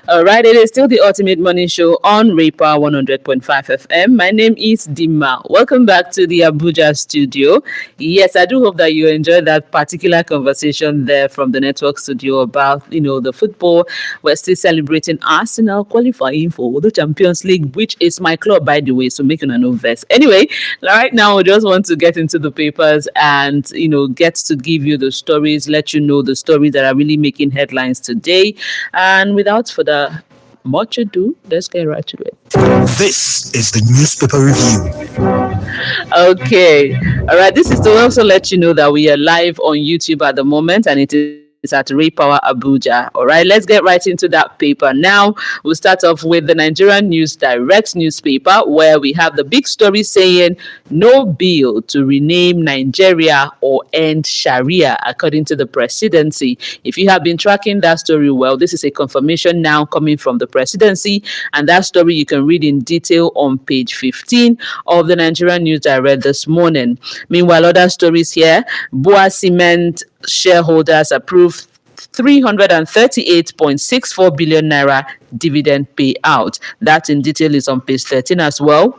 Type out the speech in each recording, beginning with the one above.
All right, it is still the Ultimate Money Show on Raypa 100.5 FM. My name is Dima. Welcome back to the Abuja studio. Yes, I do hope that you enjoyed that particular conversation there from the network studio about, the football. We're still celebrating Arsenal qualifying for the Champions League, which is my club, by the way, so making a no verse. Anyway, right now, we just want to get into the papers and, get to give you the stories, let you know the stories that are really making headlines today. And without further much ado, let's get right to it. This is the newspaper review. Okay. All right. This is to also let you know that we are live on YouTube at the moment, and it is at Raypower Abuja. All right. Let's get right into that paper. Now, we'll start off with the Nigerian News Direct newspaper, where we have the big story saying no bill to rename Nigeria or end Sharia, according to the presidency. If you have been tracking that story well, this is a confirmation now coming from the presidency, and that story you can read in detail on page 15 of the Nigerian News Direct this morning. Meanwhile, other stories here: Boa Cement shareholders approved 338.64 billion naira dividend payout. That in detail is on page 13 as well.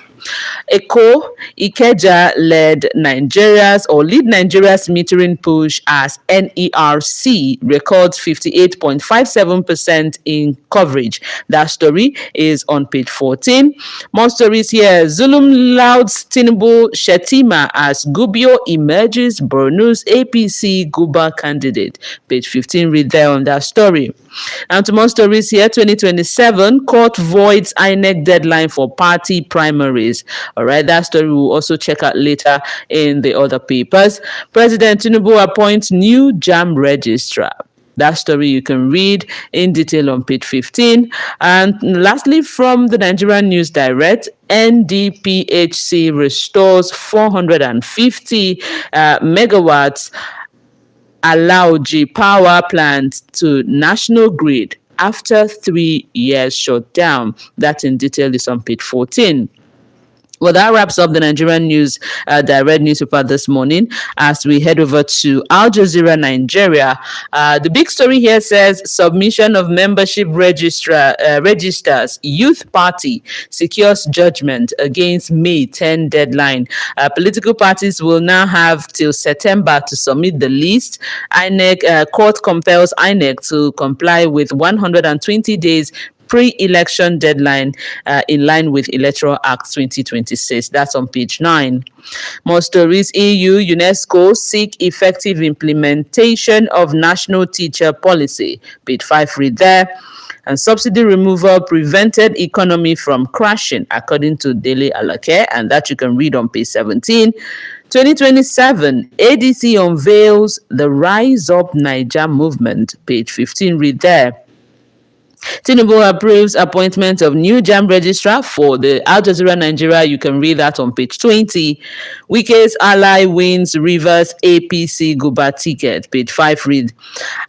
Ikeja lead Nigeria's metering push as NERC records 58.57% in coverage. That story is on page 14. More stories here. Zulum louds Tinubu Shetima as Gubio emerges Borno's APC Guba candidate. Page 15, read there on that story. And to more stories here. 2027 court voids INEC deadline for party primaries. All right, that story we'll also check out later in the other papers. President Tinubu appoints new JAM registrar. That story you can read in detail on page 15. And lastly, from the Nigerian News Direct, NDPHC restores 450 megawatts Alauji power plant to national grid after 3 years shutdown. That in detail is on page 14. Well, that wraps up the Nigerian News Direct newspaper this morning. As we head over to Al Jazeera Nigeria, the big story here says submission of membership registers. Youth Party secures judgment against May 10 deadline. Political parties will now have till September to submit the list. INEC court compels INEC to comply with 120 days pre-election deadline in line with Electoral Act 2026. That's on page 9. More stories. UNESCO seek effective implementation of national teacher policy. Page 5, read there. And subsidy removal prevented economy from crashing, according to Dele Alake, and that you can read on page 17. 2027, ADC unveils the Rise Up Niger movement. Page 15, read there. Tinubu approves appointment of new JAM registrar for the Al Jazeera Nigeria. You can read that on page 20. Wike's ally wins Rivers APC Guba ticket. Page 5, read.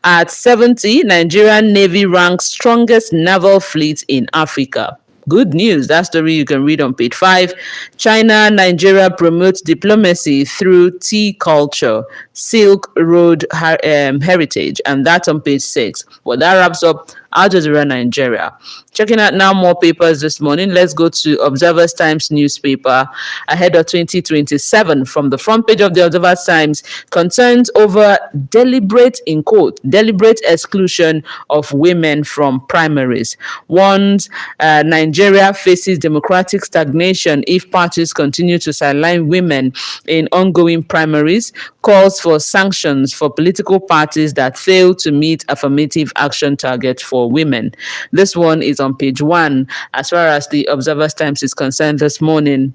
At 70, Nigerian Navy ranks strongest naval fleet in Africa. Good news. That story you can read on page 5. China, Nigeria promotes diplomacy through tea culture, Silk Road heritage, and that's on page 6. Well, that wraps up Al Jazeera Nigeria. Checking out now more papers this morning. Let's go to Observer's Times newspaper ahead of 2027. From the front page of the Observer's Times, concerns over deliberate exclusion of women from primaries. Warns Nigeria faces democratic stagnation if parties continue to sideline women in ongoing primaries. Calls for sanctions for political parties that fail to meet affirmative action targets for women. This one is on page 1 as far as the Observer's Times is concerned this morning.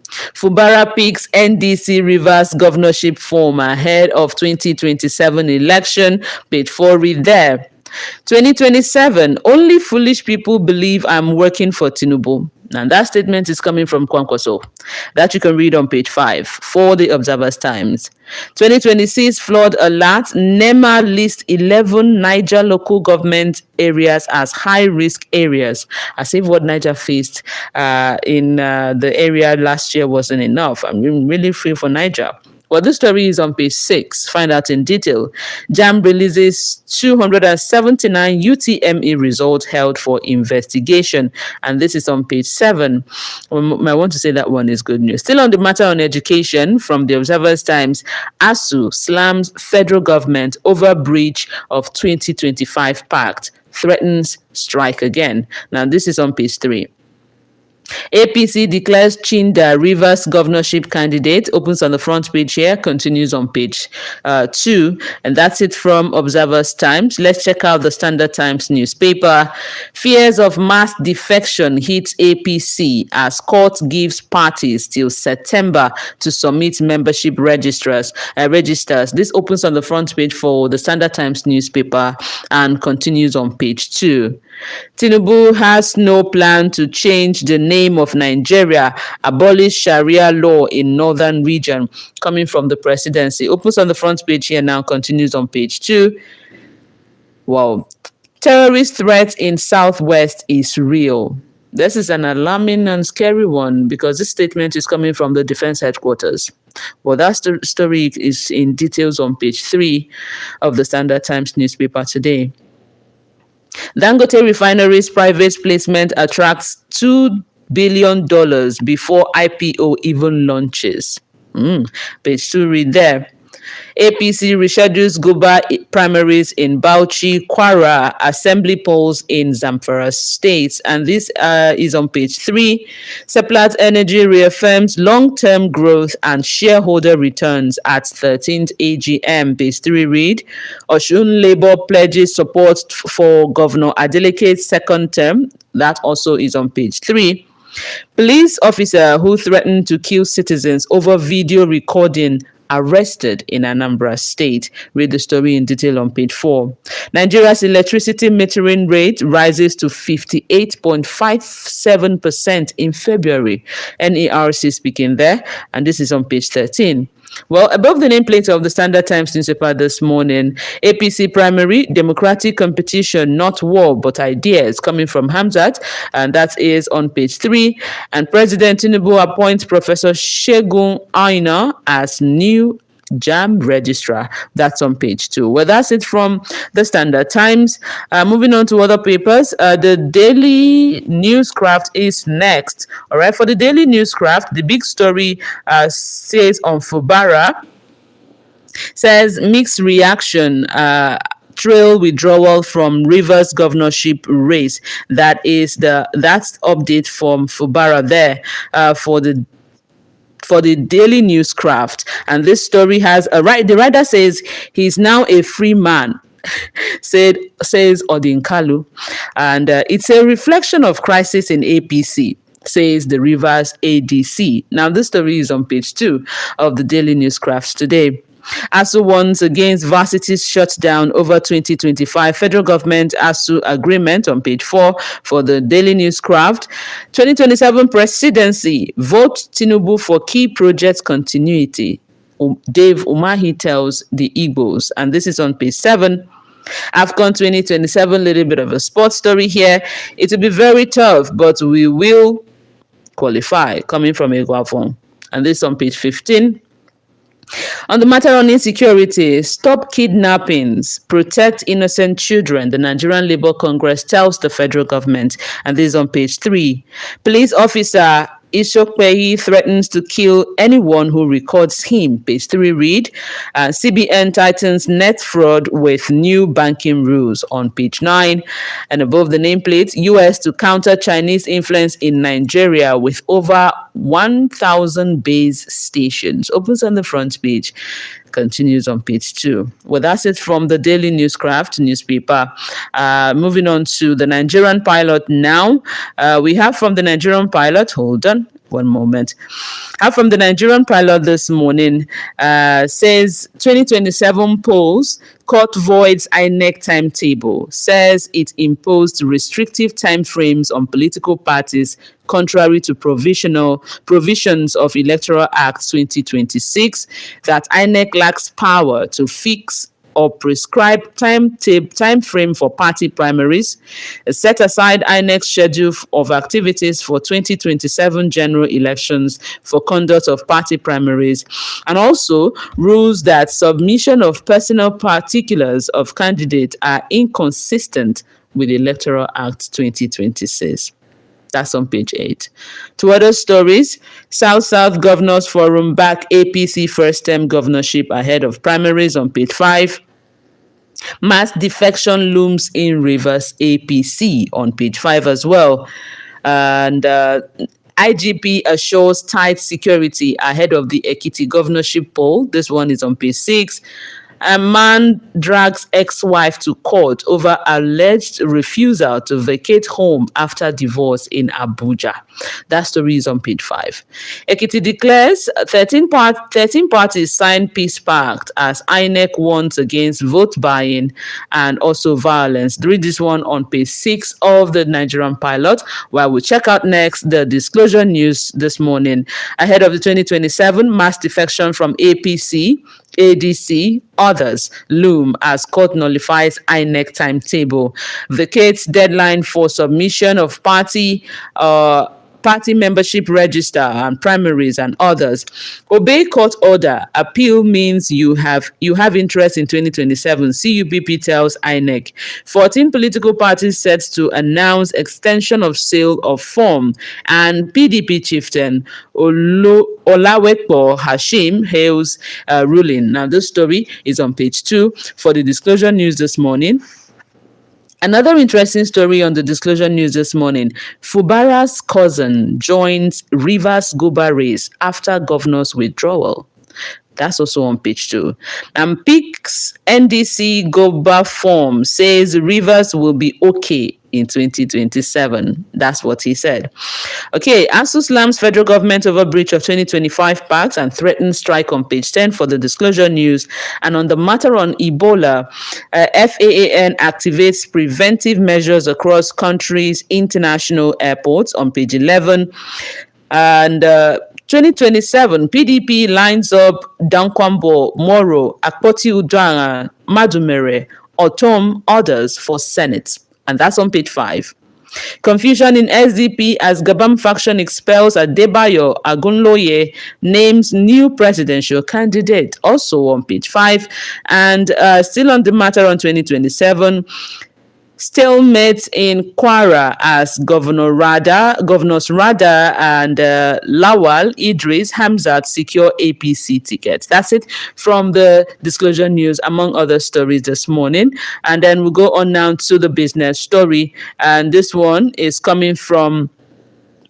Fubara picks NDC Rivers governorship form ahead of 2027 election. Page 4, read there. 2027, only foolish people believe I'm working for Tinubu. And that statement is coming from Kwankwaso. That you can read on page 5 for the Observer's Times. 2026 flood alert. NEMA lists 11 Niger local government areas as high-risk areas. As if what Niger faced in the area last year wasn't enough. I'm really free for Niger. Well, this story is on page 6. Find out in detail. JAM releases 279 UTME results held for investigation. And this is on page 7. I want to say that one is good news. Still on the matter on education, from the Observer's Times, ASU slams federal government over breach of 2025 pact, threatens strike again. Now, this is on page 3. APC declares Chinda Rivers governorship candidate. Opens on the front page here, continues on page 2. And that's it from Observer's Times. Let's check out the Standard Times newspaper. Fears of mass defection hits APC as court gives parties till September to submit membership registers. This opens on the front page for the Standard Times newspaper and continues on page 2. Tinubu has no plan to change the name of Nigeria, abolish Sharia law in northern region, coming from the presidency. Opens on the front page here now, continues on page 2. Wow. Terrorist threat in southwest is real. This is an alarming and scary one because this statement is coming from the defense headquarters. Well, that story is in details on page 3 of the Standard Times newspaper today. Dangote Refinery's private placement attracts $2 billion before IPO even launches. Page 2, read there. APC reschedules Guba primaries in Bauchi, Kwara, assembly polls in Zamfara states. And this is on page 3. Seplat Energy reaffirms long-term growth and shareholder returns at 13th AGM. Page 3, read. Osun Labour pledges support for Governor Adeleke's second term. That also is on page 3. Police officer who threatened to kill citizens over video recording arrested in Anambra State. Read the story in detail on page 4. Nigeria's electricity metering rate rises to 58.57% in February. NERC speaking there, and this is on page 13. Well, above the nameplate of the Standard Times newspaper this morning, APC primary, democratic competition, not war, but ideas, coming from Hamzat, and that is on page 3. And President Tinubu appoints Professor Segun Aina as new JAM registrar. That's on page 2. Well, that's it from the Standard Times. Moving on to other papers, the Daily Newscraft is next. All right, for the Daily Newscraft, the big story says on Fubara, says mixed reaction. Trail withdrawal from Rivers governorship race. That's update from Fubara there for the Daily Newscraft. And this story has the writer says he's now a free man, says Odinkalu, and it's a reflection of crisis in APC, says the Rivers ADC. Now this story is on page 2 of the Daily Newscraft today. ASU warns against varsities shutdown over 2025 federal government ASU agreement on page 4 for the Daily Newscraft. 2027 presidency, vote Tinubu for key project continuity. Dave Umahi tells the Igbos, and this is on page 7. AFCON 2027, little bit of a sports story here. It will be very tough, but we will qualify, coming from Eguavon, and this on page 15. On the matter on insecurity, stop kidnappings, protect innocent children, the Nigerian Labour Congress tells the federal government, and this is on page 3. Police officer Ishokpehi threatens to kill anyone who records him. Page 3, read. CBN tightens net fraud with new banking rules on page 9. And above the nameplate, US to counter Chinese influence in Nigeria with over 1,000 base stations. Opens on the front page. Continues on page 2. Well, that's it from the Daily Newscraft newspaper. Moving on to the Nigerian Pilot now. We have from the Nigerian Pilot, hold on one moment. Have from the Nigerian Pilot this morning, says 2027 polls, court voids INEC timetable, says it imposed restrictive timeframes on political parties contrary to provisions of Electoral Act 2026, that INEC lacks power to fix or prescribed time frame for party primaries, set aside INEC's schedule of activities for 2027 general elections for conduct of party primaries, and also rules that submission of personal particulars of candidates are inconsistent with Electoral Act 2026. That's on page 8. Two other stories. South Governors Forum back APC first term governorship ahead of primaries on page 5. Mass defection looms in Rivers APC on page 5 as well. And IGP assures tight security ahead of the Ekiti governorship poll. This one is on page 6. A man drags ex-wife to court over alleged refusal to vacate home after divorce in Abuja. That story is on page 5. Ekiti declares 13 parties signed peace pact as INEC warns against vote buying and also violence. Read this one on page 6 of the Nigerian Pilot, where we check out next the disclosure news this morning. Ahead of the 2027 mass defection from APC, ADC, others loom as court nullifies INEC timetable, vacates deadline for submission of party membership register and primaries and others. Obey court order. Appeal means you have interest in 2027. CUPP tells INEC. 14 political parties set to announce extension of sale of form, and PDP chieftain Olawepo Hashim hails ruling. Now, this story is on page 2 for the disclosure news this morning. Another interesting story on the disclosure news this morning. Fubara's cousin joins Rivers Guba race after governor's withdrawal. That's also on page 2. And PIC's NDC Goba form says Rivers will be okay in 2027. That's what he said. Okay, ASU slams federal government over breach of 2025 pacts and threatens strike on page 10 for the disclosure news. And on the matter on Ebola, FAAN activates preventive measures across countries' international airports on page 11. And 2027, PDP lines up Dankwambo, Moro, Akpoti Uduaghan, Madumere, Otom, others for Senate. And that's on page 5. Confusion in SDP as Gabam faction expels Adebayo Agunloye, names new presidential candidate. Also on page 5. And still on the matter on 2027, stalemate in Kwara as Governors Rada and Lawal Idris Hamzat secure APC tickets. That's it from the disclosure news, among other stories this morning. And then we'll go on now to the business story. And this one is coming from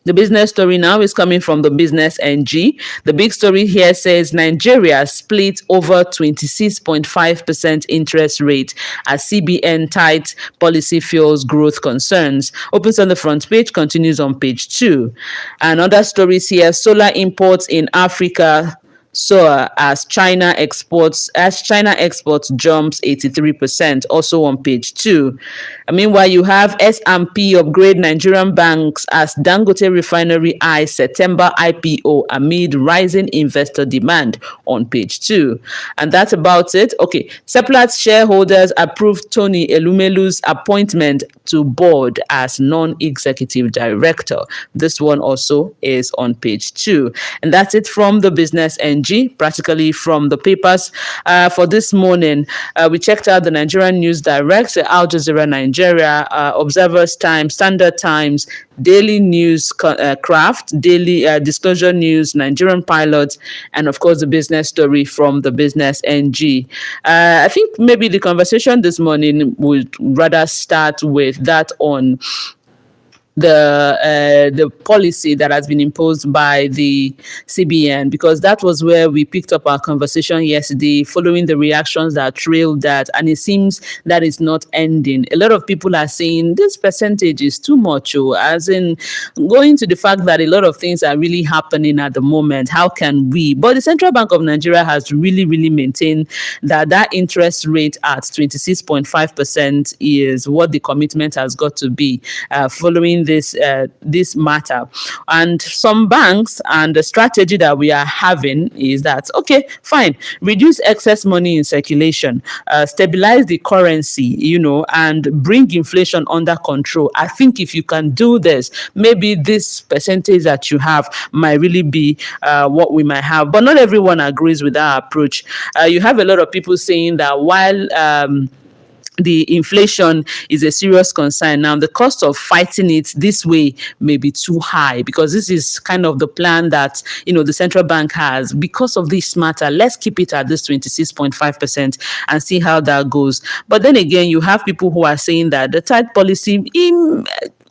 the business story now is coming from the Business NG. The big story here says Nigeria split over 26.5% interest rate as CBN tight policy fuels growth concerns. Opens on the front page, continues on page 2. And other stories here, solar imports in Africa soar as China exports jumps 83%, also on page 2. Meanwhile, you have S&P upgrade Nigerian banks as Dangote Refinery eyes September IPO amid rising investor demand on page 2. And that's about it. Okay, Seplat shareholders approved Tony Elumelu's appointment to board as non-executive director. This one also is on page 2. And that's it from the Business NG, practically from the papers for this morning. We checked out the Nigerian News Direct, Al Jazeera Nigeria, Observer's Time, Standard Times, Daily News Craft, Daily Disclosure News, Nigerian Pilot, and of course the business story from the Business NG. I think maybe the conversation this morning would rather start with that on the policy that has been imposed by the CBN, because that was where we picked up our conversation yesterday following the reactions that trailed that, and it seems that it's not ending. A lot of people are saying this percentage is too much, as in going to the fact that a lot of things are really happening at the moment. How can we? But the Central Bank of Nigeria has really maintained that interest rate at 26.5% is what the commitment has got to be, following during this matter. And some banks, and the strategy that we are having is that, okay, fine, reduce excess money in circulation, stabilize the currency, and bring inflation under control. I think if you can do this, maybe this percentage that you have might really be what we might have. But not everyone agrees with that approach. You have a lot of people saying that while the inflation is a serious concern. Now, the cost of fighting it this way may be too high, because this is kind of the plan that, the central bank has. Because of this matter, let's keep it at this 26.5% and see how that goes. But then again, you have people who are saying that the tight policy,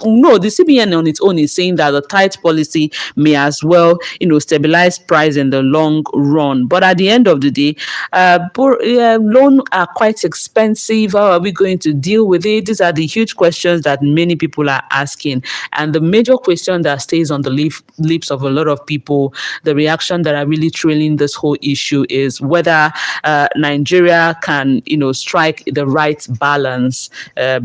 no, the CBN on its own is saying that the tight policy may as well, stabilize price in the long run. But at the end of the day, loans are quite expensive. How are we going to deal with it? These are the huge questions that many people are asking. And the major question that stays on the lips of a lot of people, the reaction that are really trailing this whole issue, is whether Nigeria can, strike the right balance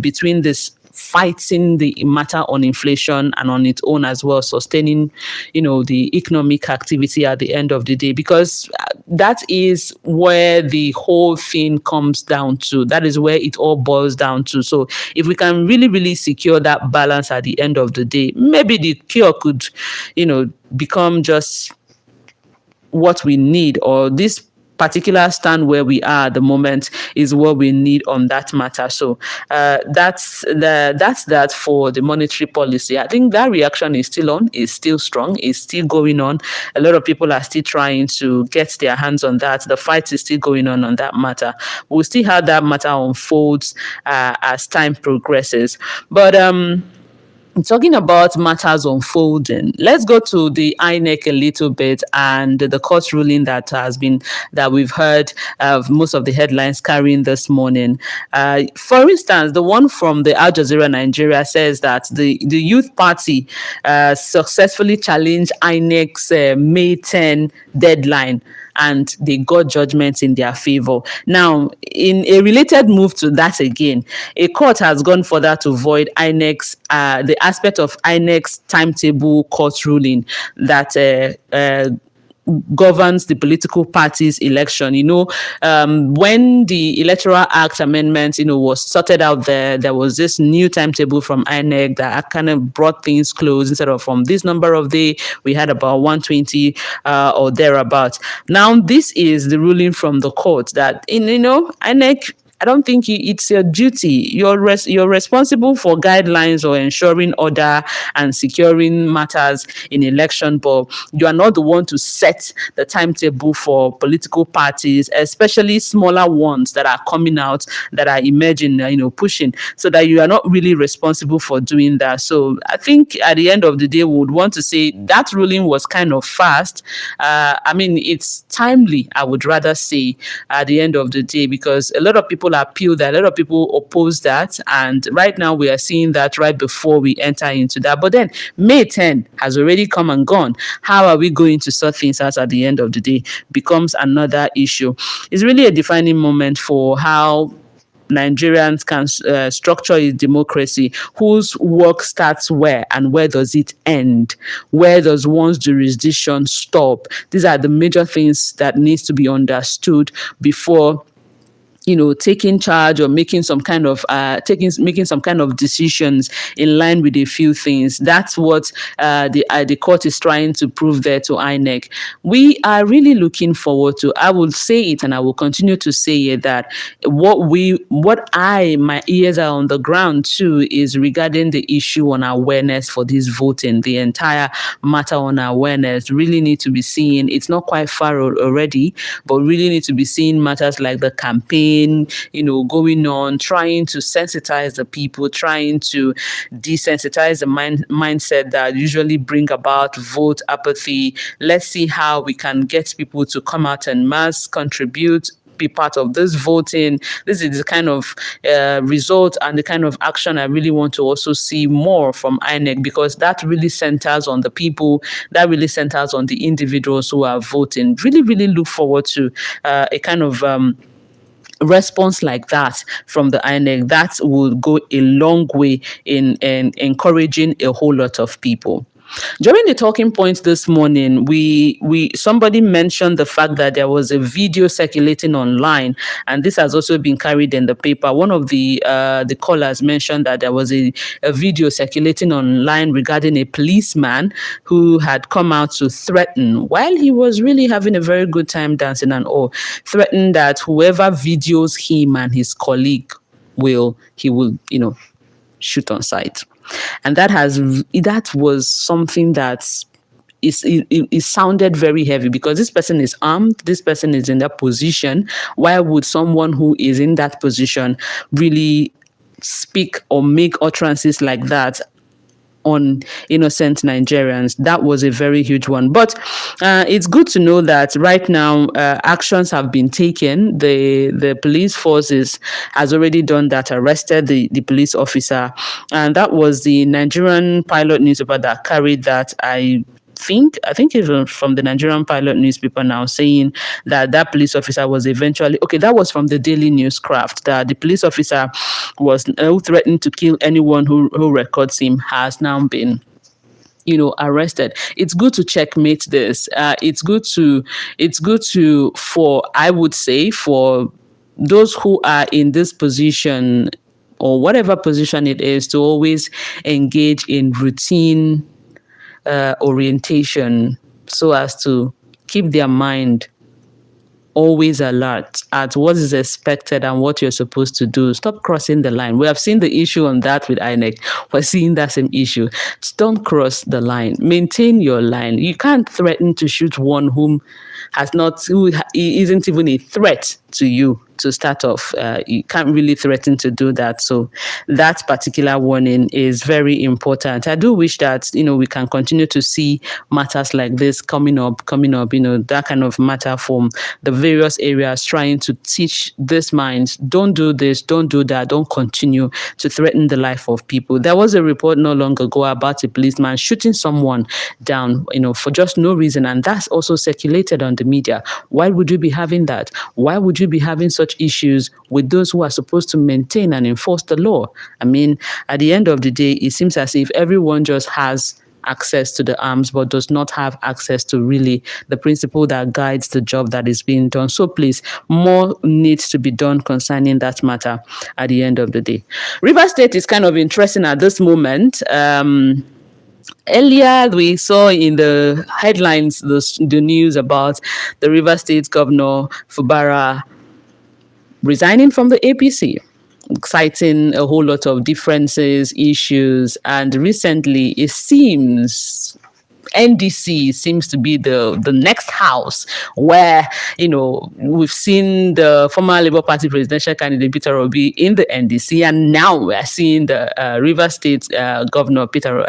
between this fighting the matter on inflation and on its own as well, sustaining, the economic activity at the end of the day, because that is where the whole thing comes down to. That is where it all boils down to. So if we can really, really secure that balance at the end of the day, maybe the cure could, become just what we need, or this particular stand where we are at the moment is what we need on that matter. So that's that for the monetary policy. I think that reaction is still on, is still strong, is still going on. A lot of people are still trying to get their hands on that. The fight is still going on that matter. We'll see how that matter unfolds as time progresses. But talking about matters unfolding, let's go to the INEC a little bit and the court ruling that we've heard of most of the headlines carrying this morning. For instance, the one from the Al Jazeera Nigeria says that the Youth Party successfully challenged INEC's May 10 deadline, and they got judgments in their favor. Now, in a related move to that again, a court has gone further to void INEC's the aspect of INEC's timetable court ruling that governs the political parties' election. When the Electoral Act amendment, was sorted out there was this new timetable from INEC that kind of brought things close. Instead of from this number of day, we had about 120 or thereabouts. Now, this is the ruling from the court that, INEC, I don't think it's your duty. You're responsible for guidelines or ensuring order and securing matters in election, but you are not the one to set the timetable for political parties, especially smaller ones that are coming out, that are emerging, pushing, so that you are not really responsible for doing that. So I think at the end of the day, we would want to say that ruling was kind of fast. It's timely, I would rather say, at the end of the day, because a lot of people appeal that, a lot of people oppose that, and right now we are seeing that right before we enter into that. But then May 10 has already come and gone. How are we going to sort things out at the end of the day becomes another issue. It's really a defining moment for how Nigerians can structure a democracy. Whose work starts where and where does it end? Where does one's jurisdiction stop? These are the major things that needs to be understood before taking charge or making some kind of decisions in line with a few things. That's what the court is trying to prove there to INEC. We are really looking forward to, I will say it and I will continue to say it, that my ears are on the ground too is regarding the issue on awareness for this voting. The entire matter on awareness really need to be seen. It's not quite far already, but really need to be seen matters like the campaign, going on, trying to sensitize the people, trying to desensitize the mindset that usually bring about vote apathy. Let's see how we can get people to come out and mass contribute, be part of this voting. This is the kind of result and the kind of action I really want to also see more from INEC, because that really centers on the people, that really centers on the individuals who are voting. Really, really look forward to a kind of response like that from the INEC, that will go a long way in encouraging a whole lot of people. During the talking points this morning, we somebody mentioned the fact that there was a video circulating online, and this has also been carried in the paper. One of the callers mentioned that there was a video circulating online regarding a policeman who had come out to threaten, while he was really having a very good time dancing and all, threatened that whoever videos him and his colleague will shoot on sight. And that was something that it sounded very heavy, because this person is armed, this person is in that position. Why would someone who is in that position really speak or make utterances like that on innocent Nigerians? That was a very huge one. But it's good to know that right now actions have been taken. The police forces has already done that, arrested the police officer. And that was the Nigerian Pilot newspaper that carried that. I think it's from the Nigerian Pilot newspaper now, saying that police officer was eventually, that was from the Daily News Craft, that the police officer was threatened to kill anyone who records him, has now been arrested. It's good to checkmate this. It's good to for, I would say, for those who are in this position or whatever position it is, to always engage in routine orientation, so as to keep their mind always alert at what is expected and what you're supposed to do. Stop crossing the line. We have seen the issue on that with INEC. We're seeing that same issue. Don't cross the line. Maintain your line. You can't threaten to shoot one who isn't even a threat to you to start off. You can't really threaten to do that. So that particular warning is very important. I do wish that, we can continue to see matters like this coming up, that kind of matter from the various areas, trying to teach this minds, don't do this, don't do that, don't continue to threaten the life of people. There was a report not long ago about a policeman shooting someone down, for just no reason. And that's also circulated on the media. Why would you be having that? Why would you be having such issues with those who are supposed to maintain and enforce the law? I mean, at the end of the day, it seems as if everyone just has access to the arms, but does not have access to really the principle that guides the job that is being done. So please, more needs to be done concerning that matter at the end of the day. Rivers State is kind of interesting at this moment. Earlier, we saw in the headlines the news about the Rivers State Governor Fubara resigning from the APC, citing a whole lot of differences, issues, and recently it seems NDC seems to be the next house where, we've seen the former Labour Party presidential candidate Peter Obi in the NDC, and now we're seeing the Rivers State Governor Peter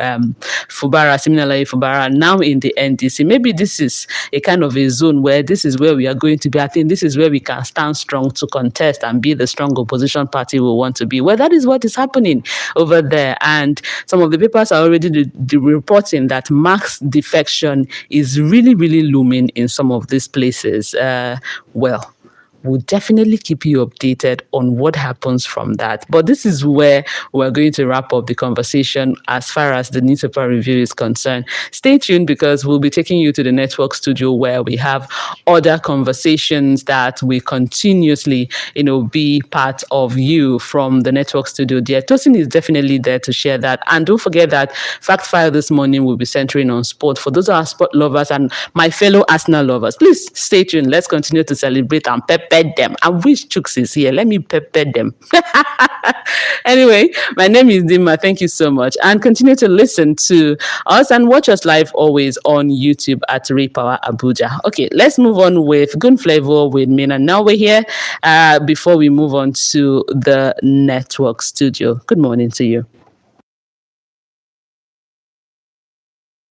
Siminalayi Fubara now in the NDC. Maybe this is a kind of a zone where this is where we are going to be. I think this is where we can stand strong to contest and be the strong opposition party we want to be. Well, that is what is happening over there. And some of the papers are already reporting that mass defection is really, really looming in some of these places. We'll definitely keep you updated on what happens from that. But this is where we're going to wrap up the conversation as far as the newspaper review is concerned. Stay tuned, because we'll be taking you to the network studio where we have other conversations that we continuously, be part of you from the network studio. Dear Tosin is definitely there to share that. And don't forget that Fact File this morning will be centering on sport. For those who are sport lovers and my fellow Arsenal lovers, please stay tuned. Let's continue to celebrate and pepper them. I wish Chooks is here. Let me pepper them. Anyway, my name is Dima. Thank you so much. And continue to listen to us and watch us live always on YouTube at Repower Abuja. Okay, let's move on with Good Flavor with Mina. Now we're here before we move on to the network studio. Good morning to you.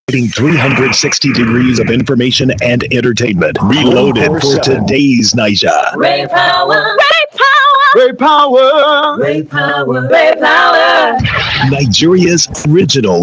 360 degrees of information and entertainment. Reloaded for today's Naija. Ray Power. Ray Power. Ray Power. Ray Power. Nigeria's original